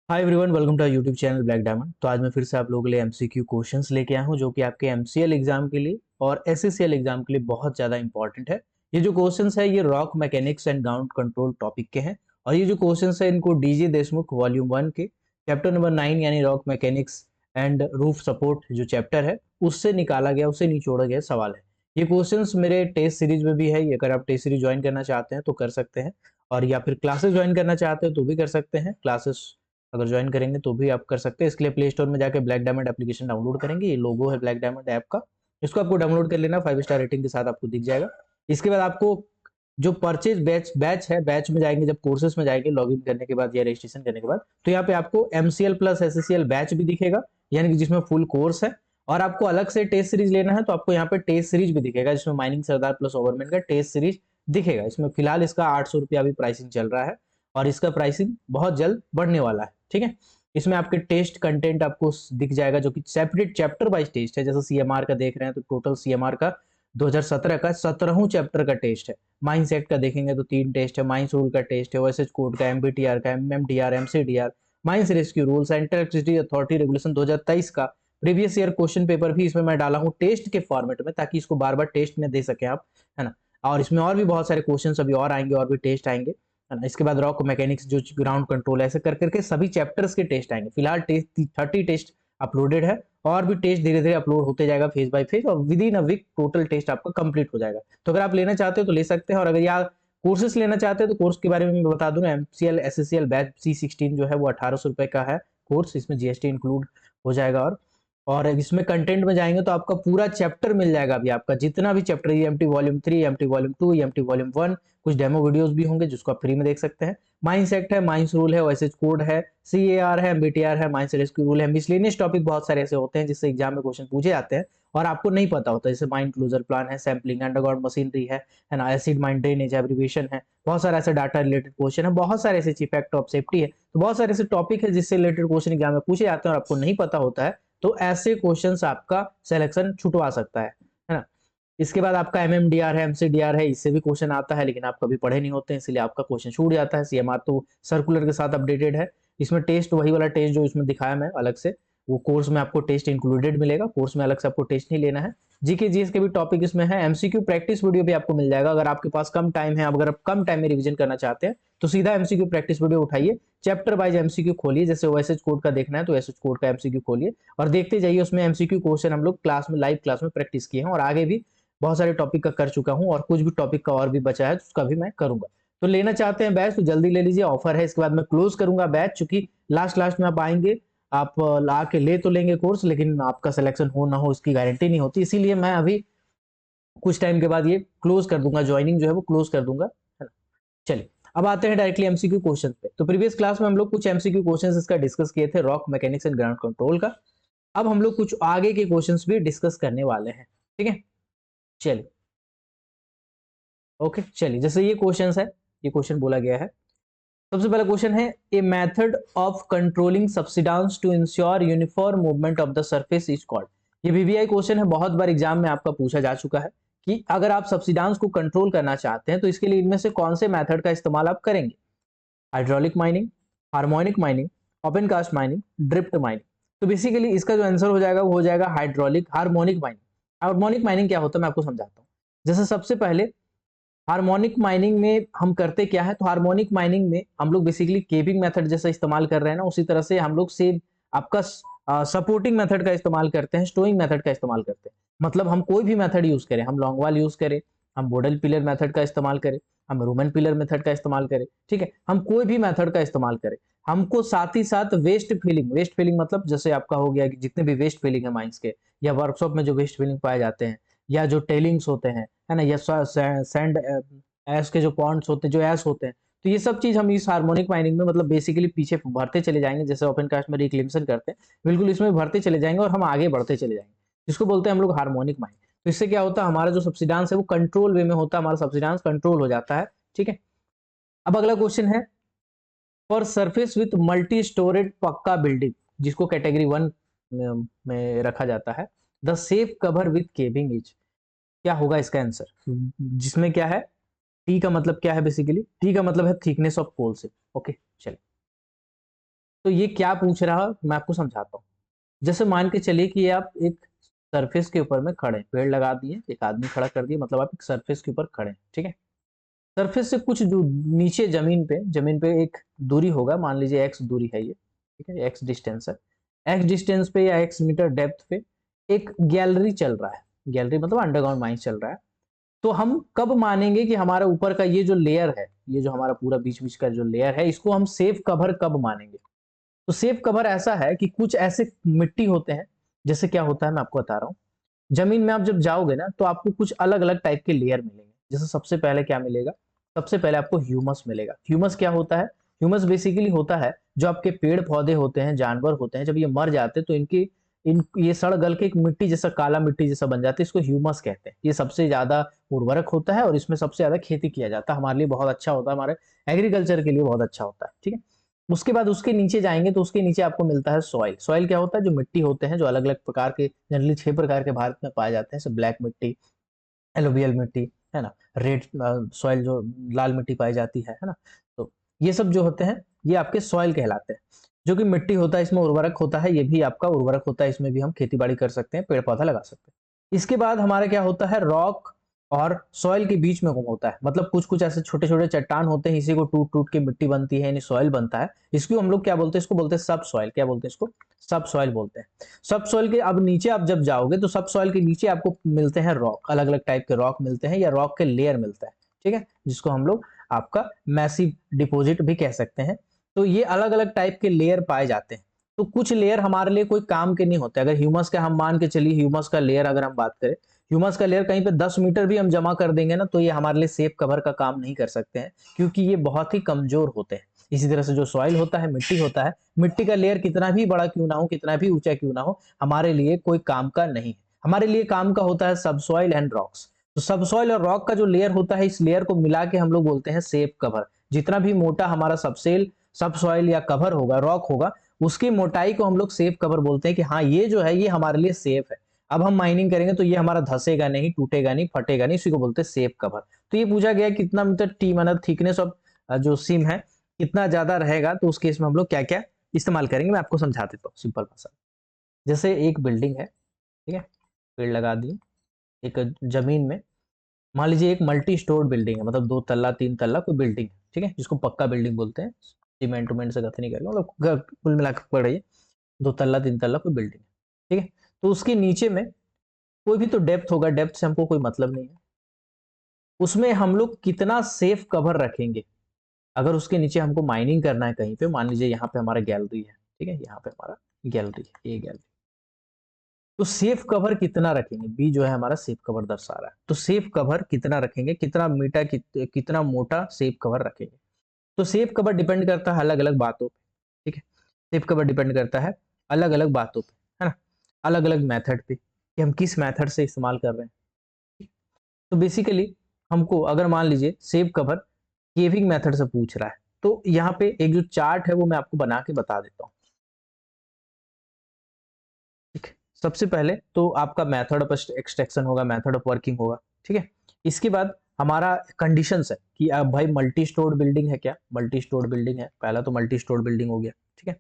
Hi everyone, welcome to YouTube channel Black Diamond. तो आज मैं फिर से आप लोगों के लिए एमसीक्यू क्वेश्चंस लेके आया हूं जो कि आपके एमसीएल एग्जाम के लिए और एसएससीएल एग्जाम के लिए बहुत ज़्यादा इंपॉर्टेंट है। ये जो क्वेश्चंस है ये rock mechanics and ground control topic के हैं और ये जो क्वेश्चंस है इनको डीजे देशमुख वॉल्यूम 1 के चैप्टर नंबर 9 यानी rock mechanics and roof support जो चैप्टर है उससे निकाला गया, उससे निचोड़ा गया सवाल है। ये क्वेश्चंस मेरे टेस्ट सीरीज में भी है। ये अगर आप टेस्ट सीरीज ज्वाइन करना चाहते हैं तो कर सकते हैं, और या फिर क्लासेस ज्वाइन करना चाहते हैं तो भी कर सकते हैं। क्लासेस अगर ज्वाइन करेंगे तो भी आप कर सकते हैं। इसके लिए प्ले स्टोर में जाकर ब्लैक डायमंड एप्लीकेशन डाउनलोड करेंगे। ये लोगो है ब्लैक डायमंड ऐप का, इसको आपको डाउनलोड कर लेना। 5 स्टार रेटिंग के साथ आपको दिख जाएगा। इसके बाद आपको जो परचेज बैच बैच है, बैच में जाएंगे, जब कोर्सेज में जाएंगे लॉगिन करने के बाद या रजिस्ट्रेशन करने के बाद, तो यहाँ पे आपको एमसीएल प्लस एसएससीएल बैच भी दिखेगा, यानी कि जिसमें फुल कोर्स है। और आपको अलग से टेस्ट सीरीज लेना है तो आपको यहाँ पे टेस्ट सीरीज भी दिखेगा, जिसमें माइनिंग सरदार प्लस ओवरमैन का टेस्ट सीरीज दिखेगा। इसमें फिलहाल इसका 800 रुपया अभी प्राइसिंग चल रहा है और इसका प्राइसिंग बहुत जल्द बढ़ने वाला है। ठीक है, इसमें आपके टेस्ट कंटेंट आपको दिख जाएगा जो कि सेपरेट चैप्टर वाइज टेस्ट है। जैसे सीएमआर का देख रहे हैं तो टोटल सीएमआर का 2017 का 17वां चैप्टर का टेस्ट है। माइंस एक्ट का देखेंगे तो 3 टेस्ट है। माइंस रूल का टेस्ट है, ओएसएच कोड का, एमबीटीआर का, MMTR, MCDR, mines rescue rule, central electricity authority regulation 2023 का प्रीवियस ईयर क्वेश्चन पेपर भी इसमें मैं डाला हूँ टेस्ट के फॉर्मेट में, ताकि इसको बार बार टेस्ट में दे सके आप, है ना। और इसमें और भी बहुत सारे क्वेश्चन अभी और आएंगे, और भी टेस्ट आएंगे, है ना। इसके बाद रॉक मैकेनिक्स जो ग्राउंड कंट्रोल, ऐसे कर करके सभी चैप्टर्स के टेस्ट आएंगे। फिलहाल टेस्ट 30 टेस्ट अपलोडेड है और भी टेस्ट धीरे धीरे अपलोड होते जाएगा फेज बाय फेज, और within a week total test आपका कंप्लीट हो जाएगा। तो अगर आप लेना चाहते हो तो ले सकते हैं। और अगर यार कोर्सेस लेना चाहते हैं तो कोर्स के बारे में मैं बता दूं, एमसीएल एसएससीएल बैच C16 जो है वो 1800 रुपए का है कोर्स। इसमें जीएसटी इंक्लूड हो जाएगा। और इसमें कंटेंट में जाएंगे तो आपका पूरा चैप्टर मिल जाएगा। अभी आपका जितना भी chapter, MT volume 3, MT volume 2, MT volume 1, कुछ डेमो वीडियोस भी होंगे जिसको आप फ्री में देख सकते हैं। माइंस एक्ट है, माइंस रूल है, ओएसएच कोड है, सीएआर है, एमबीटीआर है, माइंस रेस्क्यू रूल है। मिसलेनियस टॉपिक बहुत सारे ऐसे होते हैं जिससे एग्जाम में क्वेश्चन पूछे जाते हैं और आपको नहीं पता होता, जैसे माइन क्लोजर प्लान है, सैम्पलिंग, अंडरग्राउंड मशीनरी है ना, एसिड माइन ड्रेनेज एब्रीविएशन है, बहुत सारा ऐसे डाटा रिलेटेड क्वेश्चन है, बहुत सारे ऐसे फैक्ट ऑफ सेफ्टी है। तो बहुत सारे ऐसे टॉपिक है जिससे रिलेटेड क्वेश्चन एग्जाम में पूछे जाते हैं और आपको नहीं पता होता है, तो ऐसे क्वेश्चंस आपका सिलेक्शन छुटवा सकता है ना। इसके बाद आपका एमएमडीआर है, एमसीडीआर है, इससे भी क्वेश्चन आता है लेकिन आप कभी पढ़े नहीं होते हैं, इसलिए आपका क्वेश्चन छूट जाता है। सीएमआर तो सर्कुलर के साथ अपडेटेड है। इसमें टेस्ट वही वाला टेस्ट जो इसमें दिखाया मैं अलग से, वो कोर्स में आपको टेस्ट इंक्लूडेड मिलेगा। कोर्स में अलग से आपको टेस्ट नहीं लेना है। जीके जीएस के भी टॉपिक इसमें है। एमसीक्यू प्रैक्टिस वीडियो भी आपको मिल जाएगा अगर आपके पास कम टाइम है। अगर आप कम टाइम में रिवीजन करना चाहते हैं तो सीधा एमसीक्यू प्रैक्टिस वीडियो उठाइए, चैप्टर वाइज एमसीक्यू खोलिए। जैसे ओएसएच कोड का देखना है तो ओएसएच कोड का एमसीक्यू खोलिए और देखते जाइए। उसमें एमसीक्यू क्वेश्चन हम लोग क्लास में, लाइव क्लास में प्रैक्टिस किए हैं और आगे भी बहुत सारे टॉपिक का कर चुका हूं, और कुछ भी टॉपिक का और भी बचा है तो उसका भी मैं करूंगा। तो लेना चाहते हैं बैच तो जल्दी ले लीजिए, ऑफर है। इसके बाद मैं क्लोज करूंगा बैच, चूंकि लास्ट लास्ट में आप आएंगे, आप ला के ले तो लेंगे कोर्स, लेकिन आपका सिलेक्शन हो ना हो इसकी गारंटी नहीं होती। इसीलिए मैं अभी कुछ टाइम के बाद ये क्लोज कर दूंगा, ज्वाइनिंग जो है वो क्लोज कर दूंगा, है ना। चलिए अब आते हैं डायरेक्टली एमसीक्यू क्वेश्चन पे। तो प्रीवियस क्लास में हम लोग कुछ एमसीक्यू क्वेश्चन इसका डिस्कस किए थे, rock mechanics and ground control का। अब हम लोग कुछ आगे के क्वेश्चंस भी डिस्कस करने वाले हैं। ठीक है, चलिए ओके। चलिए जैसे ये क्वेश्चन है, ये क्वेश्चन बोला गया है। सबसे पहला क्वेश्चन है, a method of controlling subsidence to ensure uniform movement of the surface is called. ये वीवीआई क्वेश्चन है, बहुत बार एग्जाम में आपका पूछा जा चुका है कि अगर आप सब्सिडेंस को कंट्रोल करना चाहते हैं तो इसके लिए इनमें से कौन से मेथड का इस्तेमाल आप करेंगे। Hydraulic mining, harmonic mining, open cast mining, drift mining. तो बेसिकली इसका जो आंसर हो जाएगा वो हो जाएगा hydraulic harmonic mining. Harmonic mining क्या होता है मैं आपको समझाता हूँ। जैसे सबसे पहले हार्मोनिक माइनिंग में हम करते क्या है, तो हार्मोनिक माइनिंग में हम लोग बेसिकली केविंग मेथड जैसा इस्तेमाल कर रहे हैं ना, उसी तरह से हम लोग सेम आपका सपोर्टिंग मेथड का इस्तेमाल करते हैं, स्टोइंग मेथड का इस्तेमाल करते हैं। मतलब हम कोई भी मेथड यूज करें, हम लॉन्ग वाल यूज करें, हम बोडल पिलर मेथड का इस्तेमाल करें, हम रोमन पिलर मेथड का इस्तेमाल करें, ठीक है, हम कोई भी मेथड का इस्तेमाल करें, हमको साथ ही साथ वेस्ट फिलिंग, वेस्ट फिलिंग मतलब जैसे आपका हो गया कि जितने भी वेस्ट फिलिंग है माइंस के, या वर्कशॉप में जो वेस्ट फिलिंग पाए जाते हैं, या जो टेलिंग्स होते हैं, है ना, या सैंड ऐश के जो पॉन्ड्स होते हैं, जो ऐश होते हैं, तो ये सब चीज हम इस हार्मोनिक माइनिंग में मतलब बेसिकली पीछे भरते चले जाएंगे। जैसे ओपन कास्ट में रिक्लेमेशन करते हैं, बिल्कुल इसमें भरते चले जाएंगे और हम आगे बढ़ते चले जाएंगे, जिसको बोलते हैं हम लोग हार्मोनिक माइनिंग। तो इससे क्या होता है, हमारा जो सब्सिडेंस है वो कंट्रोल वे में होता है, हमारा सब्सिडेंस कंट्रोल हो जाता है। ठीक है, अब अगला क्वेश्चन है, for surface with multi storeyed पक्का बिल्डिंग, जिसको कैटेगरी 1 में रखा जाता है, the safe cover with caving is, क्या होगा इसका आंसर। जिसमें क्या है, टी का मतलब क्या है, बेसिकली टी का मतलब है थिकनेस ऑफ कोल से। ओके चलिए तो ये क्या पूछ रहा है मैं आपको समझाता हूँ। जैसे मान के चलिए कि आप एक सरफेस के ऊपर में खड़े हैं, पेड़ लगा दिए, एक आदमी खड़ा कर दिया, मतलब आप एक सरफेस के ऊपर खड़े हैं, ठीक है। सरफेस से कुछ जो नीचे जमीन पे एक दूरी होगा, मान लीजिए एक्स दूरी है ये, ठीक है, एक्स डिस्टेंस है। एक्स डिस्टेंस पे या एक्स मीटर डेप्थ पे एक गैलरी चल रहा है, गैलरी मतलब अंडरग्राउंड माइंस चल रहा है। तो हम कब मानेंगे कि हमारा ऊपर का ये जो लेयर है, ये जो हमारा पूरा बीच बीच का जो लेयर है, इसको हम सेफ कवर कब मानेंगे? तो सेफ कवर ऐसा है कि कुछ ऐसे मिट्टी होते हैं, जैसे क्या होता है मैं आपको बता रहा हूँ। जमीन में आप जब जाओगे ना तो आपको कुछ अलग अलग टाइप के लेयर मिलेंगे। जैसे सबसे पहले क्या मिलेगा, सबसे पहले आपको ह्यूमस मिलेगा। ह्यूमस क्या होता है? ह्यूमस बेसिकली होता है जो आपके पेड़ पौधे होते हैं, जानवर होते हैं, जब ये मर जाते हैं तो इनकी इन ये सड़ गल के एक मिट्टी जैसा, काला मिट्टी जैसा बन जाती है, इसको ह्यूमस कहते हैं। ये सबसे ज्यादा उर्वरक होता है और इसमें सबसे ज्यादा खेती किया जाता है, हमारे लिए बहुत अच्छा होता है, हमारे एग्रीकल्चर के लिए बहुत अच्छा होता है, ठीक है। उसके बाद उसके नीचे जाएंगे तो उसके नीचे आपको मिलता है सॉइल। सॉइल क्या होता है? जो मिट्टी होते हैं, जो अलग अलग प्रकार के, जनरली 6 प्रकार के भारत में पाए जाते हैं, जैसे ब्लैक मिट्टी, एलुवियल मिट्टी, है ना, रेड सॉइल जो लाल मिट्टी पाई जाती है ना। तो ये सब जो होते हैं ये आपके सॉइल कहलाते हैं। जो कि मिट्टी होता है इसमें उर्वरक होता है, ये भी आपका उर्वरक होता है, इसमें भी हम खेती बाड़ी कर सकते हैं, पेड़ पौधा लगा सकते हैं। इसके बाद हमारा क्या होता है? रॉक और सॉइल के बीच में कौन होता है, मतलब कुछ कुछ ऐसे छोटे छोटे चट्टान होते हैं, इसी को टूट टूट के मिट्टी बनती है, यानी सॉइल बनता है। इसको हम लोग क्या बोलते हैं? इसको बोलते हैं सब सॉइल। क्या बोलते हैं इसको? सब सॉइल बोलते हैं। सब सॉइल के अब नीचे आप जब जाओगे तो सब सॉइल के नीचे आपको मिलते हैं रॉक, अलग अलग टाइप के रॉक मिलते हैं या रॉक के लेयर मिलता है, ठीक है, जिसको हम लोग आपका मैसिव डिपॉजिट भी कह सकते हैं। तो ये अलग अलग टाइप के लेयर पाए जाते हैं। तो कुछ लेयर हमारे लिए कोई काम के नहीं होते। अगर ह्यूमस का हम मान के चलिए, ह्यूमस का लेयर अगर हम बात करें, ह्यूमस का लेयर कहीं पे 10 मीटर भी हम जमा कर देंगे ना तो ये हमारे लिए सेफ कवर का काम नहीं कर सकते हैं, क्योंकि ये बहुत ही कमजोर होते हैं। इसी तरह से जो सॉइल होता है, मिट्टी होता है, मिट्टी का लेयर कितना भी बड़ा क्यों ना हो, कितना भी ऊंचा क्यों ना हो, हमारे लिए कोई काम का नहीं है। हमारे लिए काम का होता है सब सॉइल एंड रॉक्स। तो सब सॉइल और रॉक का जो लेयर होता है, इस लेयर को मिला के हम लोग बोलते हैं सेफ कवर। जितना भी मोटा हमारा सबसेल सब सॉइल या कवर होगा, रॉक होगा, उसकी मोटाई को हम लोग सेफ कवर बोलते हैं कि हाँ ये जो है ये हमारे लिए सेफ है। अब हम माइनिंग करेंगे तो ये हमारा धसेगा नहीं, टूटेगा नहीं, फटेगा नहीं, इसी को बोलते हैं सेफ कवर। तो ये पूछा गया कितना मीटर टी मतलब थिकनेस ऑफ जो सिम है कितना ज्यादा रहेगा, तो उस केस में हम लोग क्या क्या इस्तेमाल करेंगे मैं आपको समझा देता हूँ सिंपल भाषा। जैसे एक बिल्डिंग है, ठीक है, पेड़ लगा दिए एक जमीन में। मान लीजिए एक मल्टी स्टोर्ड बिल्डिंग है, मतलब 2 तल्ला 3 तल्ला कोई बिल्डिंग है, ठीक है, जिसको पक्का बिल्डिंग बोलते हैं, सीमेंट उमेंट से गथ नहीं करेगा, मतलब कुल मिलाकर पड़िए 2 तल्ला 3 तल्ला कोई बिल्डिंग है, ठीक है। तो उसके नीचे में कोई भी तो डेप्थ होगा, डेप्थ से हमको कोई मतलब नहीं है। उसमें हम लोग कितना सेफ कवर रखेंगे? अगर उसके नीचे हमको माइनिंग करना है कहीं पे, मान लीजिए यहाँ पे हमारा गैलरी है, ठीक है, यहाँ पे हमारा गैलरी है, ये गैलरी, तो सेफ कवर कितना रखेंगे? बी जो है हमारा सेफ कवर दर्शा रहा है, तो सेफ कवर कितना रखेंगे, कितना मीटर कितना मोटा सेफ कवर रखेंगे? तो सेफ कवर डिपेंड करता है अलग अलग बातों पे, ठीक है। सेफ कवर डिपेंड करता है अलग अलग बातों पे, है ना, अलग अलग मेथड पे, कि हम किस मेथड से इस्तेमाल कर रहे हैं। तो बेसिकली हमको अगर मान लीजिए सेव कवर केविंग मेथड से पूछ रहा है, तो यहाँ पे एक जो चार्ट है वो मैं आपको बना के बता देता हूँ, ठीक है। सबसे पहले तो आपका मेथड ऑफ एक्सट्रैक्शन होगा, मेथड ऑफ वर्किंग होगा, ठीक है। इसके बाद हमारा कंडीशंस है कि अब भाई मल्टी स्टोर्ड बिल्डिंग है क्या? मल्टी स्टोर्ड बिल्डिंग है, पहला तो मल्टी स्टोर्ड बिल्डिंग हो गया, ठीक है।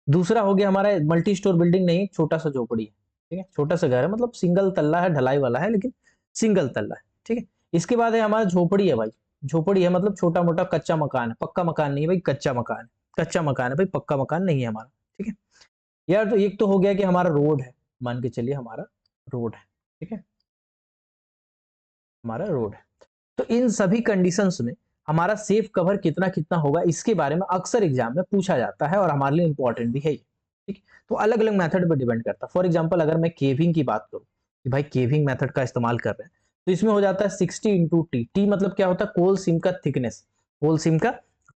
दूसरा हो गया हमारा मल्टी स्टोर बिल्डिंग नहीं, छोटा सा झोपड़ी है, ठीक है, छोटा सा घर है, मतलब सिंगल तल्ला है, ढलाई वाला है लेकिन सिंगल तल्ला है, ठीक है। इसके बाद है हमारा झोपड़ी है भाई, झोपड़ी है मतलब छोटा मोटा कच्चा मकान है, पक्का मकान नहीं है भाई, कच्चा मकान है, कच्चा मकान है भाई, पक्का मकान नहीं है हमारा, ठीक है। यार तो एक तो हो गया कि हमारा रोड है, मान के चलिए हमारा रोड है, ठीक है, हमारा रोड है। तो इन सभी कंडीशंस में हमारा सेफ कवर कितना कितना होगा, इसके बारे में अक्सर एग्जाम में पूछा जाता है और हमारे लिए इंपॉर्टेंट भी है ये, ठीक। तो अलग अलग मेथड पर डिपेंड करता है। फॉर एग्जाम्पल अगर मैं केविंग की बात करूं कि भाई केविंग मेथड का इस्तेमाल कर रहे हैं, तो इसमें हो जाता है 60 × टी। टी मतलब क्या होता है? कोल सिम का थिकनेस, कोल सिम का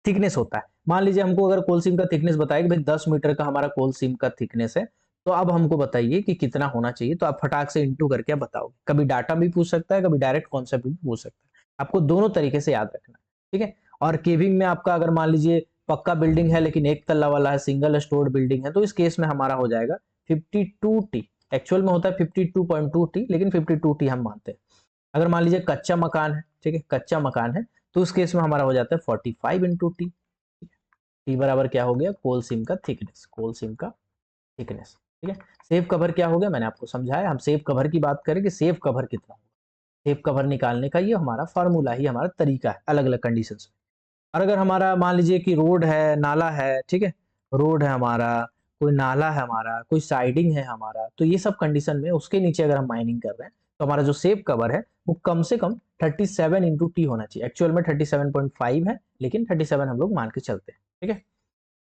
थिकनेस होता है। मान लीजिए हमको अगर कोल सिम का थिकनेस बताया कि भाई 10 मीटर का हमारा कोल सिम का थिकनेस है, तो अब हमको बताइए कि कितना होना चाहिए, तो आप फटाक से इंटू करके बताओगे। कभी डाटा भी पूछ सकता है, कभी डायरेक्ट कॉन्सेप्ट भी पूछ सकता है, आपको दोनों तरीके से याद रखना है, ठीक है। और केविंग में आपका अगर मान लीजिए पक्का बिल्डिंग है लेकिन 1 तल्ला वाला है, सिंगल स्टोर्ड बिल्डिंग है, तो इस केस में हमारा हो जाएगा 52 टी। एक्चुअल में होता है 52.2 टी, लेकिन 52 टी हम मानते हैं। अगर मान लीजिए कच्चा मकान है, ठीक है, कच्चा मकान है, तो उस केस में हमारा हो जाता है 45 × टी। टी बराबर क्या हो गया, कोल सीम का थिकनेस, कोल सीम का थिकनेस। ठीक है, सेफ कवर क्या हो गया, मैंने आपको समझाया। हम सेफ कवर की बात करें कि सेफ कवर कितना होगा, सेफ कवर निकालने का ये हमारा फार्मूला ही, हमारा तरीका है अलग अलग कंडीशंस में। और अगर हमारा मान लीजिए कि रोड है, नाला है, ठीक है, रोड है हमारा, कोई नाला है हमारा, कोई साइडिंग है हमारा, तो ये सब कंडीशन में उसके नीचे अगर हम माइनिंग कर रहे हैं तो हमारा जो सेफ कवर है वो कम से कम 37 इंटू टी होना चाहिए। एक्चुअल में 37.5 है, लेकिन 37 हम लोग मान के चलते हैं। ठीक है,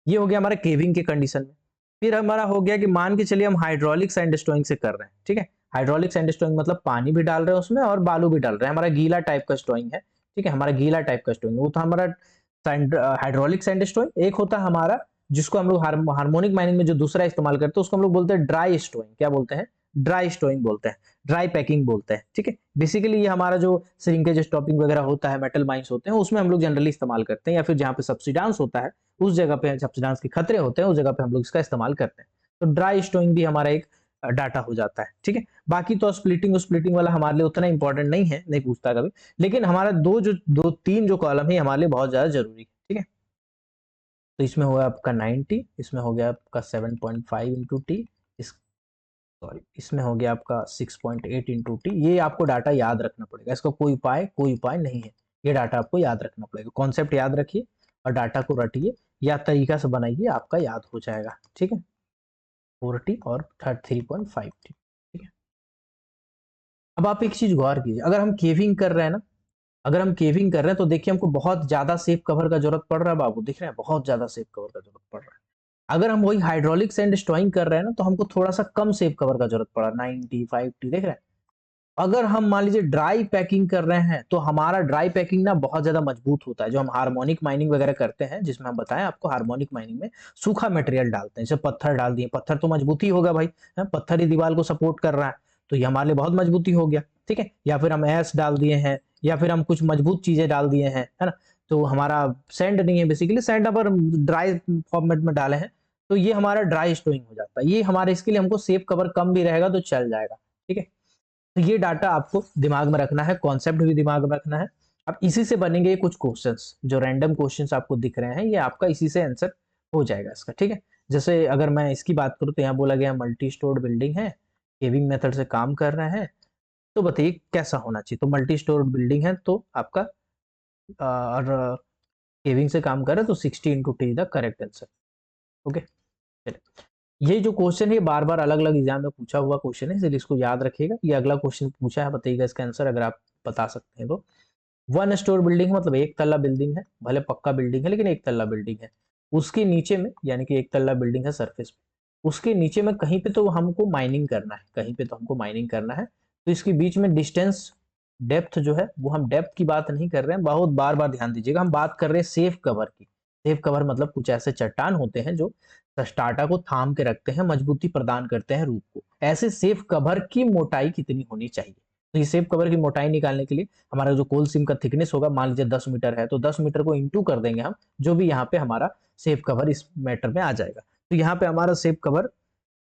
ये हो गया हमारा केविंग के कंडीशन में। फिर हमारा हो गया कि मान के चलिए हम हाइड्रोलिक सैंड स्टोइंग से कर रहे हैं। ठीक है, हाइड्रोलिक सैंड स्टोइंग मतलब पानी भी डाल रहे हैं उसमें और बालू भी डाल रहे हैं, हमारा गीला टाइप का स्टोइंग है। ठीक है, हमारा गीला टाइप का स्टोइंग, वो तो हमारा हाइड्रोलिक सैंड स्टोइंग। एक होता है हमारा जिसको हम लोग हार्मोनिक माइनिंग में जो दूसरा इस्तेमाल करते हैं उसको हम लोग बोलते हैं ड्राई स्टोइंग। क्या बोलते हैं, ड्राई स्टोइंग बोलते हैं, ड्राई पैकिंग बोलते हैं। ठीक है, बेसिकली ये हमारा जो श्रिंकेज स्टॉपिंग वगैरह होता है, मेटल माइंस होते हैं, उसमें हम लोग जनरली इस्तेमाल करते हैं, या फिर जहाँ पे सब्सिडांस होता है उस जगह पे, सब्सिडांस के खतरे होते हैं उस जगह पे हम लोग इसका इस्तेमाल करते हैं। तो ड्राई स्टोइंग भी हमारा एक डाटा हो जाता है। ठीक है, बाकी तो स्प्लिटिंग स्प्लिटिंग वाला हमारे लिए उतना इंपॉर्टेंट नहीं है, नहीं पूछता कभी, लेकिन हमारा दो तीन जो कॉलम है हमारे लिए बहुत ज्यादा जरूरी है। ठीक है, तो इसमें हो गया आपका 90, इसमें हो गया आपका 7.5 इंटू टी, इस सॉरी इसमें हो गया आपका 6.8 इंटू टी। ये आपको डाटा याद रखना पड़ेगा, इसका कोई उपाय नहीं है, ये डाटा आपको याद रखना पड़ेगा। कॉन्सेप्ट याद रखिए और डाटा को रटिए या तरीका से बनाइए, आपका याद हो जाएगा। ठीक है, 4T और 3.5T। ठीक है, अब आप एक चीज गौर कीजिए, अगर हम केविंग कर रहे हैं ना, अगर हम केविंग कर रहे हैं तो देखिए हमको बहुत ज्यादा सेफ कवर का जरूरत पड़ रहा है बाबू, दिख रहे हैं, बहुत ज्यादा सेफ कवर का जरूरत पड़ रहा है। अगर हम वही हाइड्रोलिक सैंड स्टोइंग कर रहे हैं ना तो हमको थोड़ा सा कम सेफ कवर का जरूरत पड़ा, 95T, देख रहे हैं। अगर हम मान लीजिए ड्राई पैकिंग कर रहे हैं तो हमारा ड्राई पैकिंग ना बहुत ज्यादा मजबूत होता है। जो हम हार्मोनिक माइनिंग वगैरह करते हैं, जिसमें हम बताएं आपको, हार्मोनिक माइनिंग में सूखा मटेरियल डालते हैं, जैसे पत्थर डाल दिए, पत्थर तो मजबूती होगा भाई, है? पत्थर ही दीवार को सपोर्ट कर रहा है, तो ये हमारे लिए बहुत मजबूती हो गया। ठीक है, या फिर हम ऐश डाल दिए हैं, या फिर हम कुछ मजबूत चीजें डाल दिए हैं, है ना, तो हमारा सैंड नहीं है, बेसिकली सैंड अगर ड्राई फॉर्मेट में डाले हैं तो ये हमारा ड्राई स्टोइंग हो जाता है। ये हमारे इसके लिए हमको सेफ कवर कम भी रहेगा तो चल जाएगा। ठीक है, तो ये डाटा आपको दिमाग में रखना है, कॉन्सेप्ट भी दिमाग में रखना है। अब इसी से बनेंगे कुछ क्वेश्चंस, जो रैंडम क्वेश्चंस आपको दिख रहे हैं, ये आपका इसी से आंसर हो जाएगा इसका। ठीक है, जैसे अगर मैं इसकी बात करूं तो यहाँ बोला गया मल्टी स्टोर्ड बिल्डिंग है, केविंग मेथड से काम कर रहे हैं, तो बताइए कैसा होना चाहिए। तो मल्टी स्टोर्ड बिल्डिंग है तो आपका और केविंग से काम कर रहे हैं तो 60 × T the correct answer. Okay, ये जो क्वेश्चन है बार बार अलग अलग एग्जाम में पूछा हुआ क्वेश्चन है, इसलिए इसको याद रखिएगा। ये अगला क्वेश्चन पूछा है, बताइएगा इसका आंसर अगर आप बता सकते हैं तो। 1 स्टोर बिल्डिंग मतलब एक तल्ला बिल्डिंग है, भले पक्का बिल्डिंग है लेकिन एक तल्ला बिल्डिंग है। उसके नीचे में, यानी कि एक तल्ला बिल्डिंग है सरफेस पे, उसके नीचे में कहीं पे तो हमको माइनिंग करना है, कहीं पे तो हमको माइनिंग करना है। तो इसके बीच में डिस्टेंस, डेप्थ जो है वो हम डेप्थ की बात नहीं कर रहे हैं, बहुत बार बार ध्यान दीजिएगा, हम बात कर रहे हैं सेफ कवर की। सेफ कवर मतलब कुछ ऐसे चट्टान होते हैं जो स्टार्टा को थाम के रखते हैं, मजबूती प्रदान करते हैं रूप को। ऐसे सेफ कवर की मोटाई कितनी होनी चाहिए, तो ये सेफ कवर की मोटाई निकालने के लिए हमारा जो कोल सीम का थिकनेस होगा, मान लीजिए 10 मीटर है तो 10 मीटर को इंटू कर देंगे हम, जो भी यहाँ पे हमारा सेफ कवर इस मैटर में आ जाएगा। तो यहाँ पे हमारा सेफ कवर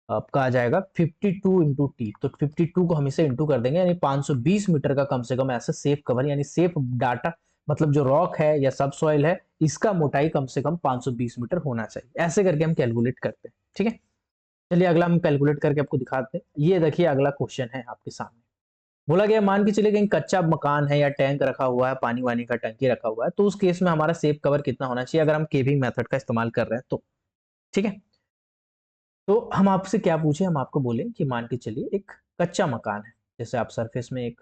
आपका आ जाएगा 52 × T, तो 52 को हम इसे इंटू कर देंगे, यानी 520 मीटर का कम से कम ऐसे सेफ कवर, यानी सेफ डाटा मतलब जो रॉक है या सब सॉइल है, इसका मोटाई कम से कम 520 मीटर होना चाहिए। ऐसे करके हम कैलकुलेट करते हैं। ठीक है, चलिए अगला हम कैलकुलेट करके आपको दिखाते हैं। ये देखिए अगला क्वेश्चन है आपके सामने, बोला गया मान के चलिए कहीं कच्चा मकान है या टैंक रखा हुआ है, पानी वानी का टंकी रखा हुआ है, तो उस केस में हमारा सेफ कवर कितना होना चाहिए अगर हम केविंग मेथड का इस्तेमाल कर रहे हैं तो। ठीक है, तो हम आपसे क्या पूछे, हम आपको बोले कि मान के चलिए एक कच्चा मकान है, जैसे आप सरफेस में एक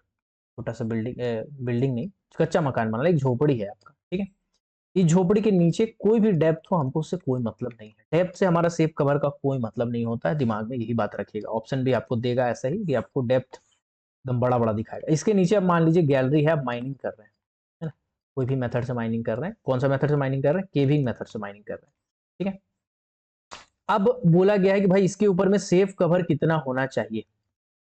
छोटा सा बिल्डिंग नहीं, कच्चा मकान बना, एक झोपड़ी है आपका। ठीक है, इस झोपड़ी के नीचे कोई भी डेप्थ हो हमको उससे कोई मतलब नहीं है, डेप्थ से हमारा सेफ कवर का कोई मतलब नहीं होता है, दिमाग में यही बात रखिएगा। ऑप्शन भी आपको देगा ऐसा ही कि आपको डेप्थ एकदम बड़ा बड़ा दिखाएगा। इसके नीचे अब मान लीजिए गैलरी है, आप माइनिंग कर रहे हैं, है ना, कोई भी मेथड से माइनिंग कर रहे हैं, कौन सा मेथड से माइनिंग कर रहे हैं, केविंग मेथड से माइनिंग कर रहे हैं। ठीक है, अब बोला गया है कि भाई इसके ऊपर में सेफ कवर कितना होना चाहिए।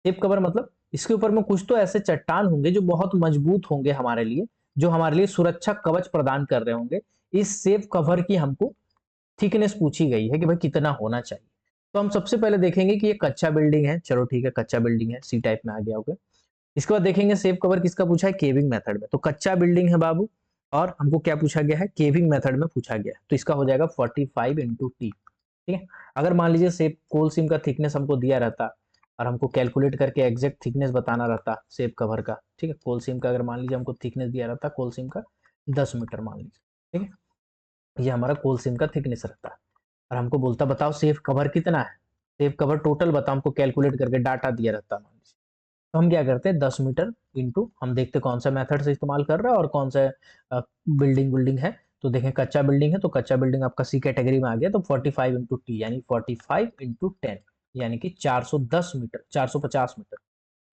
सेफ कवर मतलब इसके ऊपर में कुछ तो ऐसे चट्टान होंगे जो बहुत मजबूत होंगे हमारे लिए, जो हमारे लिए सुरक्षा कवच प्रदान कर रहे होंगे। इस सेफ कवर की हमको थिकनेस पूछी गई है कि भाई कितना होना चाहिए। तो हम सबसे पहले देखेंगे कि ये कच्चा बिल्डिंग है, चलो ठीक है कच्चा बिल्डिंग है, सी टाइप में आ गया होगा। इसके बाद देखेंगे सेफ कवर किसका पूछा है, केविंग मेथड में। तो कच्चा बिल्डिंग है बाबू, और हमको क्या पूछा गया है, केविंग मेथड में पूछा गया है, तो इसका हो जाएगा 45 इंटू टी। ठीक है, अगर मान लीजिए सेब कोल सीम का थिकनेस हमको दिया रहता और हमको कैलकुलेट करके एग्जैक्ट थिकनेस बताना रहता सेब कवर का, ठीक है, कोल सीम का अगर मान लीजिए हमको थिकनेस दिया रहता कोल सीम का 10 मीटर मान लीजिए, ठीक है, ये हमारा कोल सीम का थिकनेस रहता और हमको बोलता बताओ सेब कवर कितना है, सेब कवर टोटल बताओ, हमको कैलकुलेट करके डाटा दिया रहता मान लीजिए, तो हम क्या करते हैं 10 मीटर इंटू, हम देखते कौन सा मेथड से इस्तेमाल कर रहा है और कौन सा बिल्डिंग बिल्डिंग है, तो देखें कच्चा बिल्डिंग है तो कच्चा बिल्डिंग आपका सी कैटेगरी में आ गया, तो 45 इंटू टी यानी 45 इंटू 10 यानी कि 410 मीटर, 450 मीटर।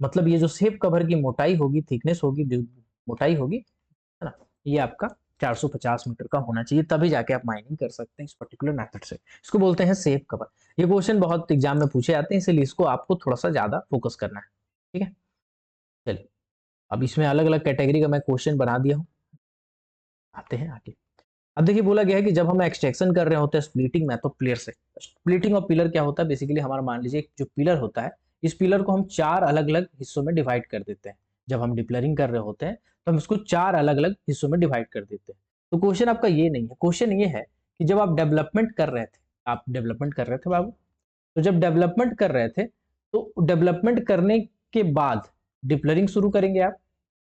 मतलब ये जो सेब कवर की मोटाई होगी, थिकनेस होगी, जो मोटाई होगी, है ना, ये आपका 450 मीटर का होना चाहिए, तभी जाके आप माइनिंग कर सकते हैं इस पर्टिकुलर मेथड से। इसको बोलते हैं सेब कवर। ये क्वेश्चन बहुत एग्जाम में पूछे जाते हैं, इसलिए इसको आपको थोड़ा सा ज्यादा फोकस करना है। ठीक है, चलिए अब इसमें अलग अलग कैटेगरी का मैं क्वेश्चन बना दिया हूँ, आते हैं आगे। अब देखिए बोला गया है कि जब हम एक्सट्रैक्शन कर रहे होते हैं स्प्लिटिंग में, तो पिलर से, स्प्लिटिंग और पिलर क्या होता है, बेसिकली हमारा मान लीजिए जो पिलर होता है, इस पिलर को हम 4 अलग अलग हिस्सों में डिवाइड कर देते हैं। जब हम डिप्लरिंग कर रहे होते हैं तो हम इसको 4 अलग अलग हिस्सों में डिवाइड कर देते हैं। तो क्वेश्चन आपका ये नहीं है, क्वेश्चन ये है कि जब आप डेवलपमेंट कर रहे थे, आप डेवलपमेंट कर रहे थे बाबू, तो जब डेवलपमेंट कर रहे थे तो डेवलपमेंट करने के बाद डिप्लरिंग शुरू करेंगे आप,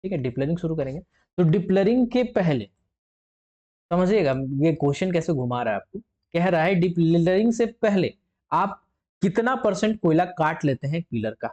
ठीक है, डिप्लरिंग शुरू करेंगे, तो डिप्लरिंग के पहले समझिएगा ये क्वेश्चन कैसे घुमा रहा है आपको, कह रहा है डिप्लरिंग से पहले आप कितना परसेंट कोयला काट लेते हैं पिलर का।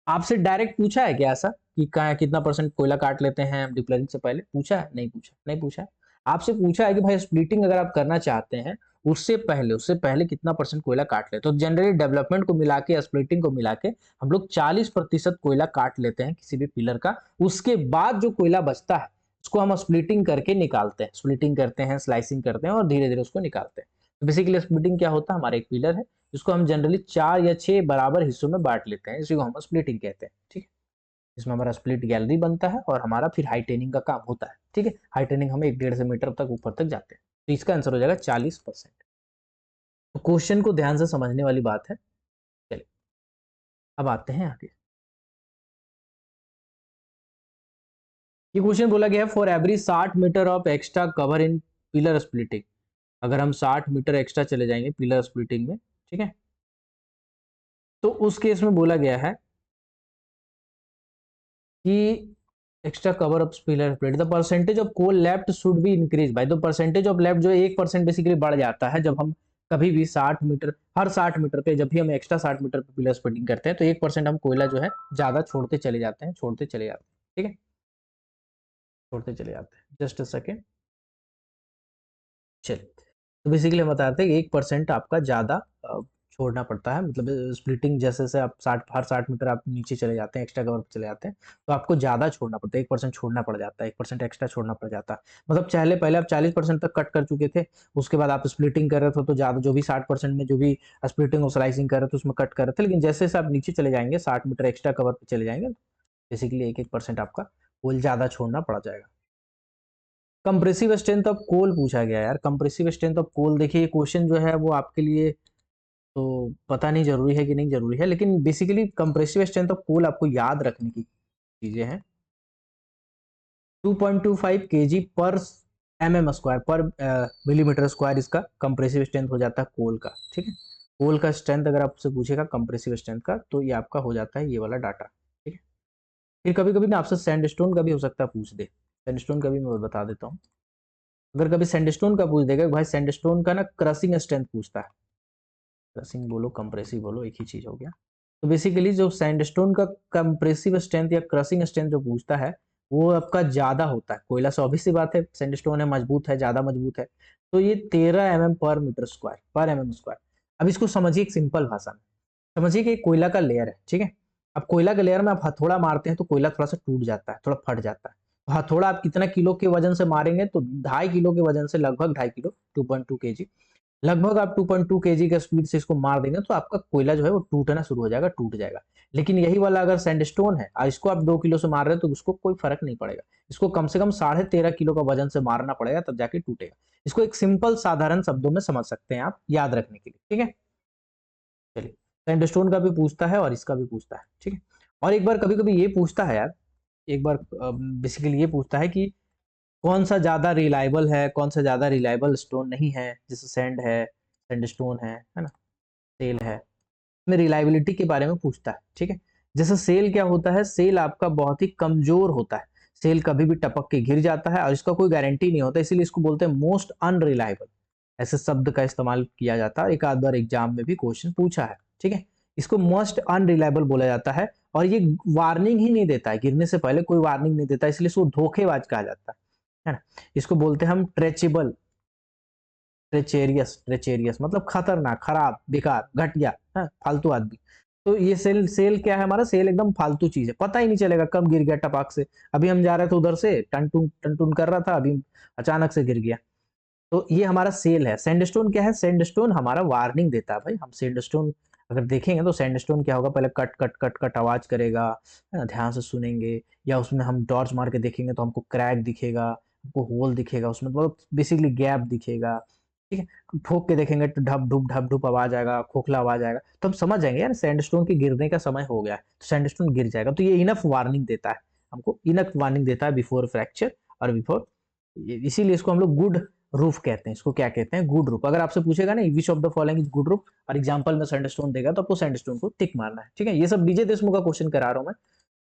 आपसे डायरेक्ट पूछा है क्या ऐसा कि कितना परसेंट कोयला काट लेते हैं डिप्लरिंग से पहले, पूछा है? नहीं पूछा, नहीं पूछा है। आपसे पूछा है कि भाई स्प्लिटिंग अगर आप करना चाहते हैं उससे पहले कितना परसेंट कोयला काट ले, तो जनरली डेवलपमेंट को मिला के स्प्लिटिंग को मिला के हम लोग 40% कोयला काट लेते हैं किसी भी पिलर का। उसके बाद जो कोयला बचता है उसको हम स्प्लिटिंग करके निकालते हैं, स्प्लिटिंग करते हैं, स्लाइसिंग करते हैं और धीरे धीरे उसको निकालते हैं। तो बेसिकली स्प्लिटिंग क्या होता है, हमारा एक पिलर है जिसको हम जनरली 4 या 6 बराबर हिस्सों में बांट लेते हैं, इसी को हम स्प्लिटिंग कहते हैं। ठीक है, इसमें हमारा स्प्लिट गैलरी बनता है और हमारा फिर हाइटेनिंग का काम होता है। ठीक है, हाइटेनिंग हमें 1.5 से मीटर तक ऊपर तक जाते हैं, तो इसका आंसर हो जाएगा 40%। तो क्वेश्चन को ध्यान से समझने वाली बात है। चलिए अब आते हैं आगे। ये क्वेश्चन बोला गया है for every 60 metre of extra cover in pillar splitting, अगर हम 60 मीटर एक्स्ट्रा चले जाएंगे पिलर स्प्लिटिंग में, ठीक है, तो उस केस में बोला गया है कि extra cover of pillar plate the percentage of coal left should be increase by, तो परसेंटेज ऑफ लेफ्ट जो 1% बेसिकली बढ़ जाता है जब हम कभी भी 60 मीटर, हर 60 मीटर पे जब भी हम एक्स्ट्रा 60 मीटर पे पिलर स्प्लिटिंग करते हैं तो 1% हम कोयला जो है ज्यादा छोड़ते चले जाते हैं, छोड़ते चले जाते हैं। ठीक है, छोड़ते चले जाते हैं, जस्ट अ सेकेंड। चलिए, तो बेसिकली हम बताते हैं कि 1% आपका ज़्यादा छोड़ना पड़ता है, मतलब स्प्लिटिंग जैसे जैसे आप 60 हर 60 मीटर आप नीचे चले जाते हैं, एक्स्ट्रा कवर पे चले जाते हैं, तो आपको ज़्यादा छोड़ना पड़ता है, 1% छोड़ना पड़ जाता है, 1% एक्स्ट्रा छोड़ना पड़ जाता है। मतलब पहले पहले आप 40% तक कट कर चुके थे, उसके बाद आप स्प्लिटिंग कर रहे थे तो ज़्यादा जो भी 60% में जो भी स्प्लिटिंग और स्लाइसिंग कर रहे थे उसमें कट कर रहे थे, लेकिन जैसे जैसे आप नीचे चले जाएंगे 60 मीटर एक्स्ट्रा कवर पे चले जाएंगे, बेसिकली 1% आपका कोल ज़्यादा छोड़ना पड़ जाएगा। कंप्रेसिव स्ट्रेंथ ऑफ कोल पूछा गया यार, कंप्रेसिव स्ट्रेंथ ऑफ कोल, देखिए ये क्वेश्चन जो है वो आपके लिए तो पता नहीं जरूरी है कि नहीं जरूरी है, लेकिन basically compressive strength of coal आपको याद रखने की चीजें हैं। 2.25 kg पर mm स्क्वायर पर मिलीमीटर स्क्वायर इसका कंप्रेसिव स्ट्रेंथ हो जाता है कोल का। ठीक है, कोल का स्ट्रेंथ अगर आपसे पूछेगा कंप्रेसिव स्ट्रेंथ का तो ये आपका हो जाता है ये वाला डाटा। ठीक है, फिर कभी कभी ना आपसे सैंडस्टोन का भी हो सकता है पूछ दे, सैंडस्टोन का भी मैं बता देता हूँ। अगर कभी सैंडस्टोन का पूछ देगा भाई, सैंडस्टोन का ना क्रशिंग स्ट्रेंथ पूछता है, क्रशिंग बोलो कंप्रेसिव बोलो एक ही चीज हो गया। तो बेसिकली जो सैंडस्टोन का कंप्रेसिव स्ट्रेंथ या क्रशिंग स्ट्रेंथ जो पूछता है वो आपका ज्यादा होता है, कोयला से ऑब्वियस सी बात है, सैंडस्टोन है मजबूत है, ज्यादा मजबूत है, तो ये 13 mm पर मीटर स्क्वायर पर mm स्क्वायर। अब इसको समझिए एक सिंपल भाषा में, समझिए कि कोयला का लेयर है, ठीक है, अब कोयला के लेयर में आप हथौड़ा मारते हैं तो कोयला थोड़ा सा टूट जाता है, थोड़ा फट जाता है, तो हथौड़ा आप कितना किलो के वजन से मारेंगे, तो 2.5 किलो के वजन से, लगभग 2.5 किलो, 2.2 kg, लगभग आप 2.2 kg का स्पीड से इसको मार देंगे तो आपका कोयला जो है वो टूटना शुरू हो जाएगा, टूट जाएगा। लेकिन यही वाला अगर सैंडस्टोन है और इसको आप 2 किलो से मार रहे हैं तो उसको कोई फर्क नहीं पड़ेगा, इसको कम से कम 13.5 किलो का वजन से मारना पड़ेगा तब जाके टूटेगा। इसको एक सिंपल साधारण शब्दों में समझ सकते हैं आप याद रखने के लिए। ठीक है, चलिए, सैंडस्टोन का भी पूछता है और इसका भी पूछता है। ठीक है, और एक बार कभी कभी ये पूछता है यार, एक बार बेसिकली ये पूछता है कि कौन सा ज्यादा रिलायबल है, कौन सा ज्यादा रिलायबल स्टोन नहीं है, जैसे सैंड है, सैंडस्टोन है ना, सेल है, में रिलायबिलिटी के बारे में पूछता है। ठीक है, जैसे सेल क्या होता है, सेल आपका बहुत ही कमजोर होता है, सेल कभी भी टपक के गिर जाता है और इसका कोई गारंटी नहीं होता, इसीलिए इसको बोलते हैं मोस्ट अनरिलायबल। ऐसे शब्द का इस्तेमाल किया जाता है, एक आध बार एग्जाम में भी क्वेश्चन पूछा है। ठीक है, इसको मोस्ट अनरिलायबल बोला जाता है और ये वार्निंग ही नहीं देता है, गिरने से पहले कोई वार्निंग नहीं देता, इसलिए इसको धोखेबाज कहा जाता है ना। इसको बोलते हैं हम ट्रेचेबल, ट्रेचेरियस, ट्रेचेरियस मतलब खतरनाक, खराब, बेकार, घटिया, फालतू आदमी। तो ये सेल, सेल क्या है हमारा, सेल एकदम फालतू चीज है, पता ही नहीं चलेगा कब गिर गया टपाक से। अभी हम जा रहे थे उधर से, टन टून कर रहा था, अभी अचानक से गिर गया। तो ये हमारा सेल है। सैंडस्टोन क्या है, सैंडस्टोन हमारा वार्निंग देता है भाई। हम सैंडस्टोन अगर देखेंगे तो सैंडस्टोन क्या होगा, पहले कट कट कट कट आवाज करेगा, है ना, ध्यान से सुनेंगे, या उसमें हम टॉर्च मार के देखेंगे तो हमको क्रैक दिखेगा, हमको होल दिखेगा उसमें, मतलब बेसिकली गैप दिखेगा। ठीक है, ठोक के देखेंगे तो ढप ढुप आवाज आएगा, खोखला आवाज आएगा, तो हम समझ जाएंगे यार सैंडस्टोन के गिरने का समय हो गया है, तो सैंडस्टोन गिर जाएगा। तो ये इनफ वार्निंग देता है, हमको इनफ वार्निंग देता है बिफोर फ्रैक्चर और बिफोर, इसीलिए इसको हम लोग गुड रूफ कहते हैं। इसको क्या कहते हैं, गुड रूफ। अगर आपसे पूछेगा ना which of the following is good roof और एग्जांपल में सैंडस्टोन देगा, तो आपको सैंडस्टोन को टिक मारना है। ठीक है, ये सब डीजे देशमुख का क्वेश्चन करा रहा हूं मैं,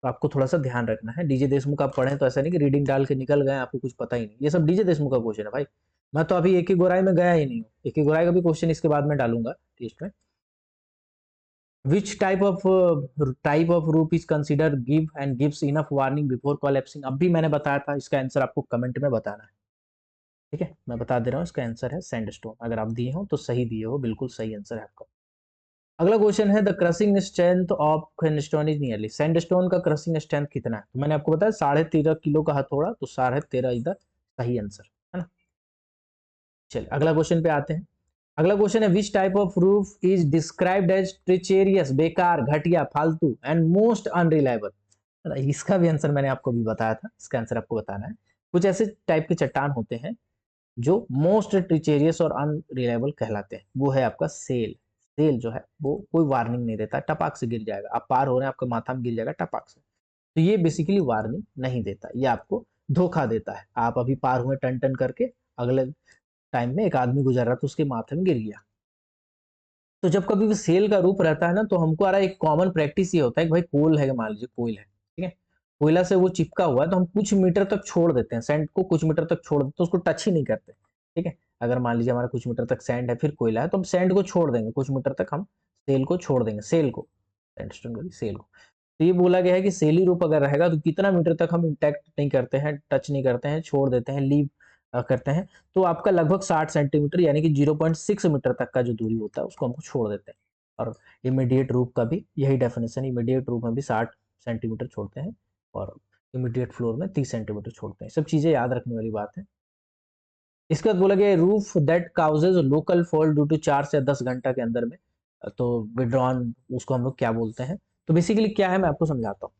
तो आपको थोड़ा सा ध्यान रखना है। डीजे देशमुख आप पढ़े तो ऐसा नहीं कि रीडिंग डाल के निकल गए, आपको कुछ पता ही नहीं, ये सब डीजे देशमुख का क्वेश्चन है भाई। मैं तो अभी एक ही गोराई में गया ही नहीं हूँ, एक ही गोराई का भी क्वेश्चन इसके बाद में डालूंगा टेस्ट में। विच टाइप ऑफ रूप is consider give and gives enough warning before collapsing, अब भी मैंने बताया था, इसका आंसर आपको कमेंट में बताना है। ठीक है, मैं बता दे रहा हूँ, इसका आंसर है सैंडस्टोन। अगर आप दिए हो तो सही दिए हो, बिल्कुल सही आंसर है आपका। अगला क्वेश्चन है, the crushing strength of sandstone is nearly, sandstone का क्रशिंग स्ट्रेंथ कितना है, तो मैंने आपको बताया 13.5 किलो का हथौड़ा, तो 13.5 इधर सही आंसर है ना। चलिए अगला क्वेश्चन पे आते हैं। अगला क्वेश्चन है, which type of roof is described as treacherous, बेकार, घटिया, फालतू एंड मोस्ट अनरिलायबल। इसका भी आंसर मैंने आपको भी बताया था, इसका आंसर आपको बताना है। कुछ ऐसे टाइप के चट्टान होते हैं जो मोस्ट ट्रिचेरियस और अनरिलायबल कहलाते हैं, वो है आपका सेल। सेल जो है वो कोई वार्निंग नहीं देता, टपाक से गिर जाएगा, आप पार हो रहे हैं आपके माथा में गिर जाएगा टपाक से, तो ये बेसिकली वार्निंग नहीं देता, ये आपको धोखा देता है। आप अभी पार हुए टन टन करके, अगले टाइम में एक आदमी गुजर रहा था, उसके माथे में गिर गया। तो जब कभी भी सेल का रूप रहता है ना, तो हमको आ रहा है एक कॉमन प्रैक्टिस ये होता है कि भाई कोल है, मान लीजिए कोयल है, ठीक है, कोयला से वो चिपका हुआ है, तो हम कुछ मीटर तक छोड़ देते हैं सैंड को, कुछ मीटर तक छोड़ देते हैं, तो उसको टच ही नहीं करते। ठीक है, अगर मान लीजिए हमारा कुछ मीटर तक सैंड है, फिर कोयला है, तो हम सैंड को छोड़ देंगे, कुछ मीटर तक हम सेल को छोड़ देंगे, सेल को, सैंडस्टोन वाली सेल को। तो ये बोला गया है कि सेली रूप अगर रहेगा तो कितना मीटर तक हम इंटैक्ट नहीं करते हैं, टच नहीं करते हैं, छोड़ देते हैं, लीव करते हैं, तो आपका लगभग 60 सेंटीमीटर यानी कि 0.6 मीटर तक का जो दूरी होता है उसको हमको छोड़ देते हैं। और इमीडिएट रूप का भी यही डेफिनेशन, इमीडिएट रूप में भी 60 सेंटीमीटर छोड़ते हैं और इमीडिएट फ्लोर में 30 सेंटीमीटर छोड़ते हैं। सब चीजें याद रखने वाली बात है। इसके बाद बोला गया roof that causes local fall due to 4 से 10 घंटा के अंदर में, तो विड्रॉन उसको हम लोग क्या बोलते हैं। तो बेसिकली क्या है मैं आपको समझाता हूँ।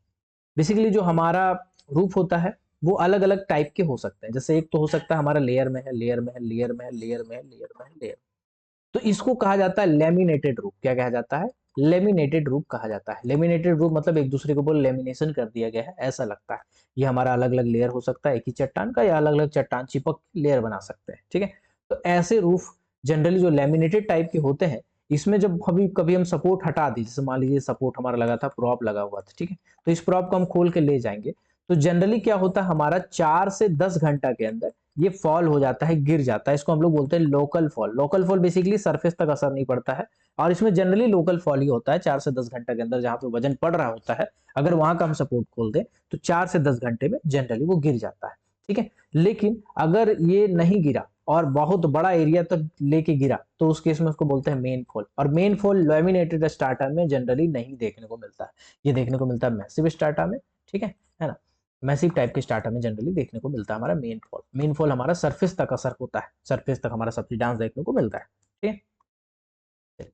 बेसिकली जो हमारा रूफ होता है वो अलग अलग टाइप के हो सकते हैं, जैसे एक तो हो सकता है हमारा लेयर में है, लेयर में है, लेयर में है, लेयर में है, लेयर में है, लेयर, तो इसको कहा जाता है लेमिनेटेड रूफ। क्या कहा जाता है, लेमिनेटेड रूफ कहा जाता है। लेमिनेटेड रूफ मतलब एक दूसरे के ऊपर लेमिनेशन कर दिया गया है ऐसा लगता है। ये हमारा अलग अलग लेयर हो सकता है एक ही चट्टान का, या अलग अलग चट्टान चिपक लेयर बना सकते हैं। ठीक है, तो ऐसे रूफ जनरली जो लेमिनेटेड टाइप के होते हैं, इसमें जब कभी कभी हम सपोर्ट हटा दी, जैसे मान लीजिए सपोर्ट हमारा लगा था, प्रॉप लगा हुआ था, ठीक है, तो इस प्रॉप को हम खोल के ले जाएंगे, तो जनरली क्या होता है हमारा 4 से 10 घंटा के अंदर ये फॉल हो जाता है, गिर जाता है। इसको हम लोग बोलते हैं local fall. Local fall basically surface तक असर नहीं पड़ता है, और इसमें जनरली लोकल फॉल ही होता है 4 से 10 घंटे के अंदर, जहां पे वजन पड़ रहा होता है, अगर वहां का हम सपोर्ट खोल दें तो 4 से 10 घंटे में जनरली वो गिर जाता है। ठीक है, लेकिन अगर ये नहीं गिरा और बहुत बड़ा एरिया तक लेके गिरा, तो उस केस में उसको बोलते हैं मेन फॉल। और मेन फॉल लैमिनेटेड स्ट्राटा में जनरली नहीं देखने को मिलता है, ये देखने को मिलता है मैसिव स्ट्राटा में। ठीक है ना, मैसिव टाइप के स्टार्टर में जनरली देखने को मिलता है हमारा मेन फॉल। मेन फॉल हमारा सरफेस तक असर होता है, सरफेस तक हमारा सब्सिडेंस देखने को मिलता है। ठीक है,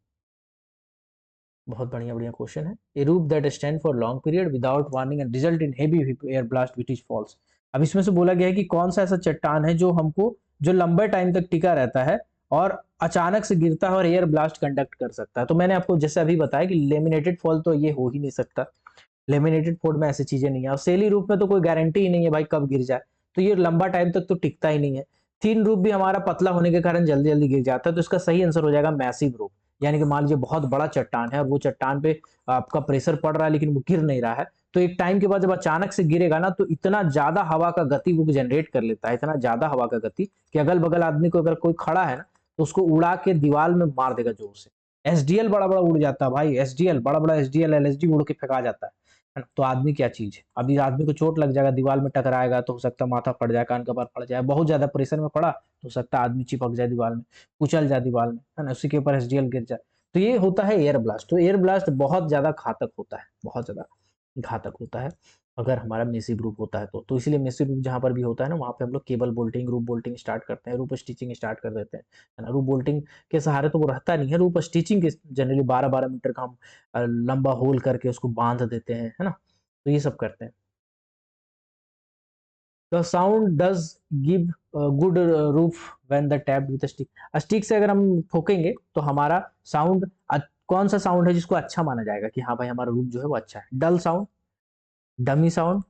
बहुत बढ़िया बढ़िया क्वेश्चन है। A roof that stand for long period without warning and result in heavy air blast which is falls. अब इसमें से बोला गया है कि कौन सा ऐसा चट्टान है जो हमको, जो लंबे टाइम तक टिका रहता है और अचानक से गिरता है और एयर ब्लास्ट कंडक्ट कर सकता है। तो मैंने आपको जैसे अभी बताया कि लेमिनेटेड फॉल तो ये हो ही नहीं सकता, लेमिनेटेड फॉल में ऐसी चीजें नहीं है, और सेली रूप में तो कोई गारंटी ही नहीं है भाई कब गिर जाए। तो ये लंबा टाइम तक तो टिकता ही नहीं है। थिन रूफ भी हमारा पतला होने के कारण जल्दी जल्दी गिर जाता है, तो इसका सही आंसर हो जाएगा मैसिव रूफ। यानी कि मान लीजिए बहुत बड़ा चट्टान है और वो चट्टान पे आपका प्रेशर पड़ रहा है लेकिन वो गिर नहीं रहा है, तो एक टाइम के बाद जब अचानक से गिरेगा ना, तो इतना ज्यादा हवा का गति वो जनरेट कर लेता है, इतना ज्यादा हवा का गति कि अगल बगल आदमी को अगर कोई खड़ा है ना, तो उसको उड़ा के दीवार में मार देगा जोर से। एसडीएल बड़ा बड़ा उड़ जाता है भाई, एसडीएल बड़ा बड़ा, एसडीएल एलएसडी उड़ के फेंका जाता है ना? तो आदमी क्या चीज है, अभी आदमी को चोट लग जाएगा, दीवार में टकराएगा तो हो सकता है माथा फट जाए, कान का बार फट जाए, बहुत ज्यादा प्रेशर में पड़ा तो हो सकता है आदमी चिपक जाए दीवार में, कुचल जाए दीवार में, है ना? उसी के ऊपर एसडीएल गिर जाए। तो ये होता है एयर ब्लास्ट। तो एयर ब्लास्ट बहुत ज्यादा घातक होता है, बहुत ज्यादा घातक होता है अगर हमारा मेसी ग्रुप होता है तो इसलिए मेसी ग्रुप जहां पर भी होता है ना, वहां पे हम लोग केबल बोल्टिंग, रूप बोल्टिंग स्टार्ट करते हैं, रूप स्टिचिंग स्टार्ट कर देते हैं, है ना? रूप बोल्टिंग के सहारे तो वो रहता नहीं है, रूप स्टिचिंग के जनरली 12-12 मीटर का हम लंबा होल करके उसको बांध देते हैं, है ना? तो ये सब करते हैं। The sound does give good roof when the tapped with stick. Stick से अगर हम ठोकेंगे तो हमारा साउंड, कौन सा साउंड है जिसको अच्छा माना जाएगा कि हाँ भाई हमारा रूफ जो है वो अच्छा है? Dull sound, dummy sound,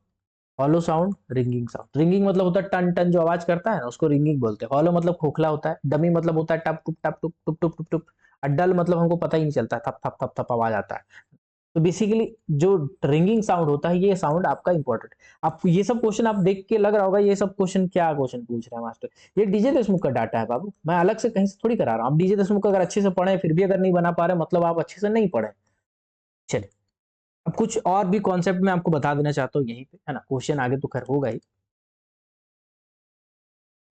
hollow sound, ringing sound. Ringing मतलब होता है टन टन जो आवाज करता है ना, उसको रिंगिंग बोलते हैं। हॉलो मतलब खोखला होता है। डमी मतलब होता है टप टुप टप टुप टुप टुप टुप टुप। और डल मतलब हमको पता ही नहीं चलता, थप थप थप थप आवाज आता है। तो बेसिकली जो रिंगिंग साउंड होता है, ये साउंड आपका इंपॉर्टेंट। आप ये सब क्वेश्चन आप देख के लग रहा होगा ये सब क्वेश्चन क्या क्वेश्चन पूछ रहा है मास्टर, ये डीजे देशमुख का डाटा है बाबू, मैं अलग से कहीं से थोड़ी करा रहा हूँ। आप डीजे देशमुख अगर अच्छे से पढ़े फिर भी अगर नहीं बना पा रहे, मतलब आप अच्छे से नहीं पढ़े। चलिए, अब कुछ और भी कॉन्सेप्ट मैं आपको बता देना चाहता हूँ यहीं पे, है ना? क्वेश्चन आगे तो खैर होगा ही।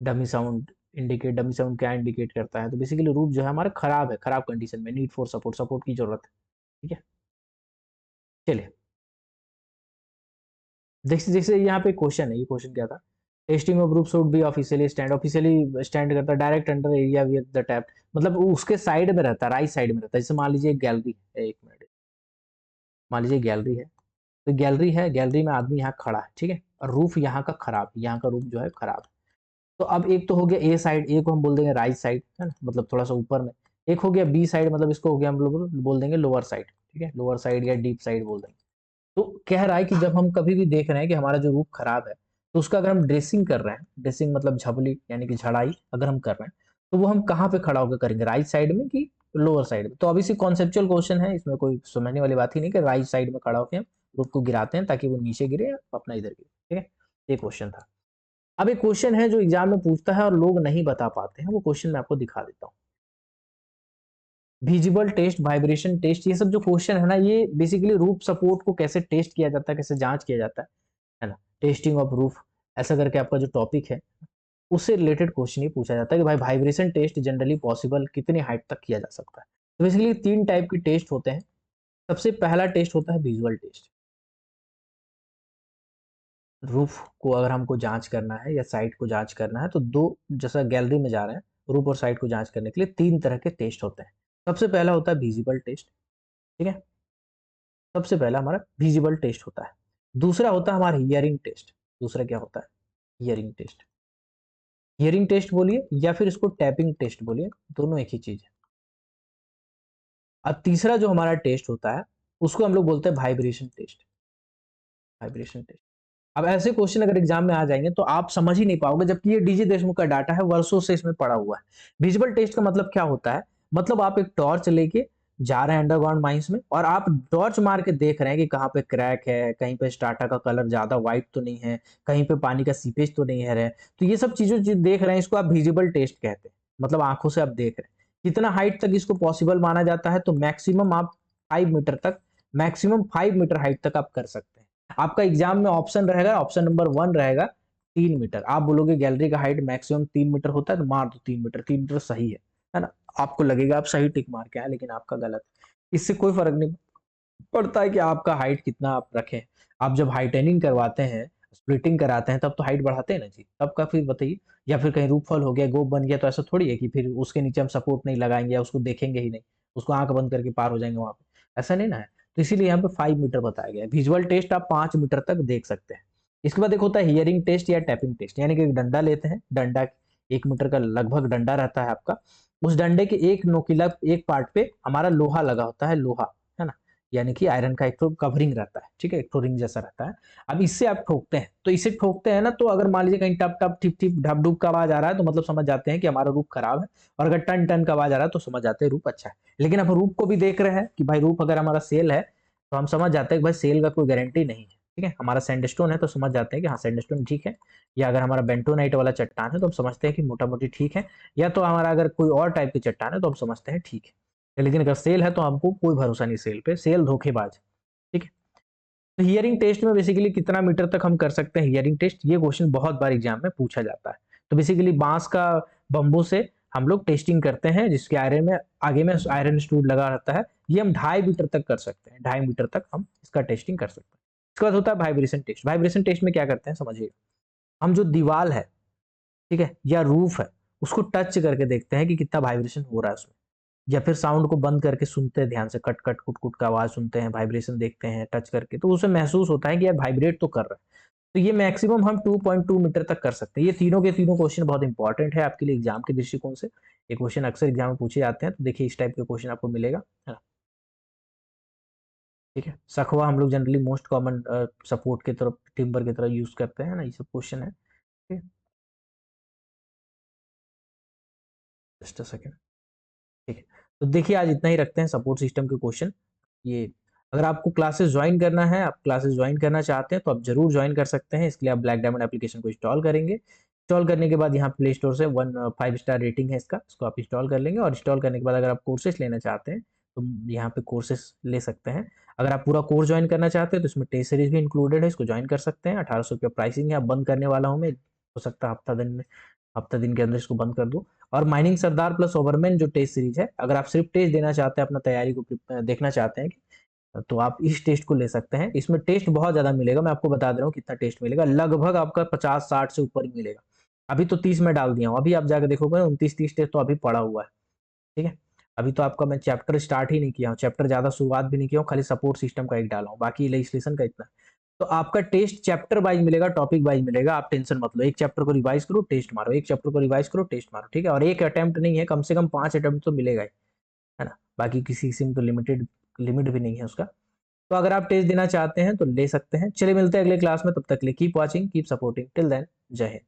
Dummy sound indicate, dummy sound क्या इंडिकेट करता है? तो बेसिकली रूफ जो है हमारा खराब है, खराब कंडीशन में, नीड फॉर सपोर्ट, सपोर्ट की जरूरत है। ठीक है, चलिए, जैसे जैसे यहाँ पे क्वेश्चन है, ये क्वेश्चन क्या था? Testing of roof should be officially stand, officially stand करता है direct under area with the tap, मतलब वो उसके साइड में रहता है, राइट साइड में रहता है। जैसे मान लीजिए एक गैलरी है, एक मिनट, मान लीजिए गैलरी है, तो गैलरी है, गैलरी में आदमी यहाँ खड़ा है, ठीक है, और रूफ यहाँ का खराब, यहाँ का रूफ जो है खराब है। तो अब एक तो हो गया ए साइड, एक को हम बोल देंगे राइट साइड, है ना, मतलब थोड़ा सा ऊपर में। एक हो गया बी साइड, मतलब इसको हो गया हम लोग बोल देंगे लोअर साइड, ठीक है, लोअर साइड या डीप साइड बोल देंगे। तो कह रहा है कि जब हम कभी भी देख रहे हैं कि हमारा जो रूफ खराब है, तो उसका अगर हम ड्रेसिंग कर रहे हैं, ड्रेसिंग मतलब झबली यानी कि झड़ाई अगर हम कर रहे हैं, तो वो हम कहाँ पे खड़ा होकर करेंगे, राइट साइड में कि लोअर साइड में? तो अभी से कॉन्सेप्चुअल क्वेश्चन है, इसमें कोई समझने वाली बात ही नहीं कि राइट साइड में खड़ा होकर हम रूफ को गिराते हैं ताकि वो नीचे गिरे या अपना इधर गिरे। ठीक है, ये क्वेश्चन था। अब एक क्वेश्चन है जो एग्जाम में पूछता है और लोग नहीं बता पाते हैं, वो क्वेश्चन मैं आपको दिखा देता हूँ। विजिबल टेस्ट, वाइब्रेशन टेस्ट, ये सब जो क्वेश्चन है ना, ये बेसिकली रूफ सपोर्ट को कैसे टेस्ट किया जाता है, कैसे जांच किया जाता है ना? टेस्टिंग ऑफ रूफ ऐसा करके आपका जो टॉपिक है, उससे रिलेटेड क्वेश्चन ये पूछा जाता है कि भाई वाइब्रेशन टेस्ट जनरली पॉसिबल कितनी हाइट तक किया जा सकता है? तो बेसिकली 3 टाइप के टेस्ट होते हैं। सबसे पहला टेस्ट होता है विजुअल टेस्ट। रूफ को अगर हमको जांच करना है या साइट को जांच करना है, तो दो, जैसा गैलरी में जा रहे हैं, रूफ और साइट को जांच करने के लिए 3 तरह के टेस्ट होते हैं। सबसे पहला होता है विजिबल टेस्ट, ठीक है, सबसे पहला हमारा विजिबल टेस्ट होता है। दूसरा होता है हमारा हियरिंग टेस्ट। दूसरा क्या होता है? Hearing test. हियरिंग टेस्ट बोलिए या फिर इसको टैपिंग टेस्ट बोलिए, दोनों एक ही चीज है। अब तीसरा जो हमारा टेस्ट होता है, उसको हम लोग बोलते हैं वाइब्रेशन टेस्ट। Vibration test. अब ऐसे क्वेश्चन अगर एग्जाम में आ जाएंगे तो आप समझ ही नहीं पाओगे, जबकि ये डीजे देशमुख का डाटा है, वर्षों से इसमें पड़ा हुआ है। विजुअल टेस्ट का मतलब क्या होता है? मतलब आप एक टॉर्च लेके जा रहे हैं अंडरग्राउंड माइंस में, और आप टॉर्च मार के देख रहे हैं कि कहाँ पे क्रैक है, कहीं पे स्टार्टर का कलर ज्यादा व्हाइट तो नहीं है, कहीं पे पानी का सीपेज तो नहीं है रहे। तो ये सब चीजों जो देख रहे हैं, इसको आप विजिबल टेस्ट कहते हैं। मतलब आंखों से आप देख रहे हैं। कितना हाइट तक इसको पॉसिबल माना जाता है? तो मैक्सिमम आप 5 मीटर तक, मैक्सिमम 5 मीटर हाइट तक आप कर सकते हैं। आपका एग्जाम में ऑप्शन रहेगा, ऑप्शन नंबर 1 रहेगा 3 मीटर। आप बोलोगे गैलरी का हाइट मैक्सिमम 3 मीटर होता है, तो मार दो 3 मीटर, 3 मीटर सही है ना? आपको लगेगा आप सही टिक मार के आए, लेकिन आपका गलत। इससे कोई फर्क नहीं पड़ता है कि आपका हाइट कितना आप रखें। आप जब हाइटेनिंग करवाते हैं, स्प्लिटिंग कराते हैं, तब तो हाइट बढ़ाते हैं ना जी, तब का फिर बताइए। या फिर कहीं रूप फॉल हो गया, गोप बन गया, तो ऐसा थोड़ी है कि फिर उसके नीचे हम सपोर्ट नहीं लगाएंगे या उसको देखेंगे ही नहीं, उसको आंख बंद करके पार हो जाएंगे वहां पे, ऐसा नहीं ना है। तो इसीलिए यहाँ पे 5 मीटर बताया गया है। विजुअल टेस्ट आप 5 मीटर तक देख सकते हैं। इसके बाद एक होता है हियरिंग टेस्ट या टैपिंग टेस्ट, यानी कि एक डंडा लेते हैं, डंडा 1 मीटर का लगभग डंडा रहता है आपका। उस डंडे के एक नोकीला एक पार्ट पे हमारा लोहा लगा होता है, लोहा, है ना? यानी कि आयरन का एक तो कवरिंग रहता है, ठीक है, एक तो रिंग जैसा रहता है। अब इससे आप ठोकते हैं, तो इसे ठोकते हैं ना, तो अगर मान लीजिए कहीं टप टप टिप टिप ढप ढुप का आवाज आ रहा है, तो मतलब समझ जाते हैं कि हमारा रूप खराब है, और अगर टन टन का आवाज आ रहा है तो समझ जाते हैं रूप अच्छा है। लेकिन अब रूप को भी देख रहे हैं कि भाई रूप अगर हमारा सेल है, तो हम समझ जाते हैं कि भाई सेल का कोई गारंटी नहीं है, ठीक है। हमारा सैंडस्टोन है तो समझ जाते हैं कि हाँ सैंडस्टोन ठीक है, या अगर हमारा बेंटोनाइट वाला चट्टान है तो हम समझते हैं कि मोटा मोटी ठीक है, या तो हमारा अगर कोई और टाइप की चट्टान है तो हम समझते हैं ठीक है। लेकिन अगर सेल है तो हमको कोई भरोसा नहीं सेल पे, सेल धोखेबाज, ठीक है। तो हियरिंग टेस्ट में बेसिकली कितना मीटर तक हम कर सकते हैं हियरिंग टेस्ट, ये क्वेश्चन बहुत बार एग्जाम में पूछा जाता है। तो बेसिकली बांस का बम्बू से हम लोग टेस्टिंग करते हैं, जिसके आयरन में आगे में आयरन स्टूड लगा रहता है, ये हम 2.5 मीटर तक कर सकते हैं, 2.5 मीटर तक हम इसका टेस्टिंग कर सकते हैं। इसके बाद होता है वाइब्रेशन टेस्ट। वाइब्रेशन टेस्ट में क्या करते हैं समझिए, हम जो दीवार है, ठीक है, या रूफ है, उसको टच करके देखते हैं कि कितना वाइब्रेशन हो रहा है उसमें, या फिर साउंड को बंद करके सुनते हैं ध्यान से, कट कट कुट कुट का आवाज सुनते हैं, वाइब्रेशन देखते हैं टच करके, तो उसे महसूस होता है कि यार वाइब्रेट तो कर रहा है। तो ये मैक्सिमम हम 2.2 मीटर तक कर सकते हैं। ये तीनों के तीनों क्वेश्चन बहुत इंपॉर्टेंट है आपके लिए एग्जाम के दृष्टिकोण से। ये क्वेश्चन अक्सर एग्जाम में पूछे जाते हैं, तो देखिए इस टाइप के क्वेश्चन आपको मिलेगा, है ना। ठीक है, सखवा हम लोग जनरली मोस्ट कॉमन सपोर्ट की तरफ, टिम्बर की तरह यूज करते हैं ना, ये सब क्वेश्चन है। ठीक है, जस्ट अ सेकेंड। ठीक है, तो देखिए आज इतना ही रखते हैं सपोर्ट सिस्टम के क्वेश्चन। ये अगर आपको क्लासेस ज्वाइन करना है, आप क्लासेस ज्वाइन करना चाहते हैं, तो आप जरूर ज्वाइन कर सकते हैं। इसके लिए आप ब्लैक डायमंड एप्लीकेशन को इंस्टॉल करेंगे। इंस्टॉल करने के बाद यहाँ प्ले स्टोर से 5 स्टार रेटिंग है इसका, इसको आप इंस्टॉल कर लेंगे। और इंस्टॉल करने के बाद अगर आप कोर्सेस लेना चाहते हैं तो यहाँ पे कोर्सेस ले सकते हैं। अगर आप पूरा कोर्स ज्वाइन करना चाहते हैं तो इसमें टेस्ट सीरीज भी इंक्लूडेड है, इसको ज्वाइन कर सकते हैं। 1800 रुपया प्राइसिंग है, आप बंद करने वाला हूँ मैं, हो सकता है हफ्ता दिन के अंदर इसको बंद कर दूँ। और माइनिंग सरदार प्लस ओवरमैन जो टेस्ट सीरीज है, अगर आप सिर्फ टेस्ट देना चाहते हैं, अपना तैयारी को देखना चाहते हैं, तो आप इस टेस्ट को ले सकते हैं। इसमें टेस्ट बहुत ज्यादा मिलेगा, मैं आपको बता दे रहा हूँ कितना टेस्ट मिलेगा, लगभग आपका 50-60 से ऊपर ही मिलेगा। अभी तो 30 में डाल दिया हूँ, अभी आप जाकर देखोगे 29-30 टेस्ट तो अभी पड़ा हुआ है। ठीक है, अभी तो आपका मैं चैप्टर स्टार्ट ही नहीं किया हूँ, चैप्टर ज्यादा शुरुआत भी नहीं किया हूँ, खाली सपोर्ट सिस्टम का एक डाला हूँ, बाकी लेजिस्लेशन का इतना। तो आपका टेस्ट चैप्टर वाइज मिलेगा, टॉपिक वाइज मिलेगा, आप टेंशन मत लो। एक चैप्टर को रिवाइज करो, टेस्ट मारो, एक चैप्टर को रिवाइज करो, टेस्ट मारो, ठीक है। और एक अटेम्प्ट नहीं है, कम से कम 5 अटेम्प्ट तो मिलेगा ही, है ना। बाकी किसी किसी में तो लिमिट भी नहीं है उसका। तो अगर आप टेस्ट देना चाहते हैं तो ले सकते हैं। चलिए मिलते हैं अगले क्लास में, तब तक के लिए keep watching, keep supporting, till then Jai Hind.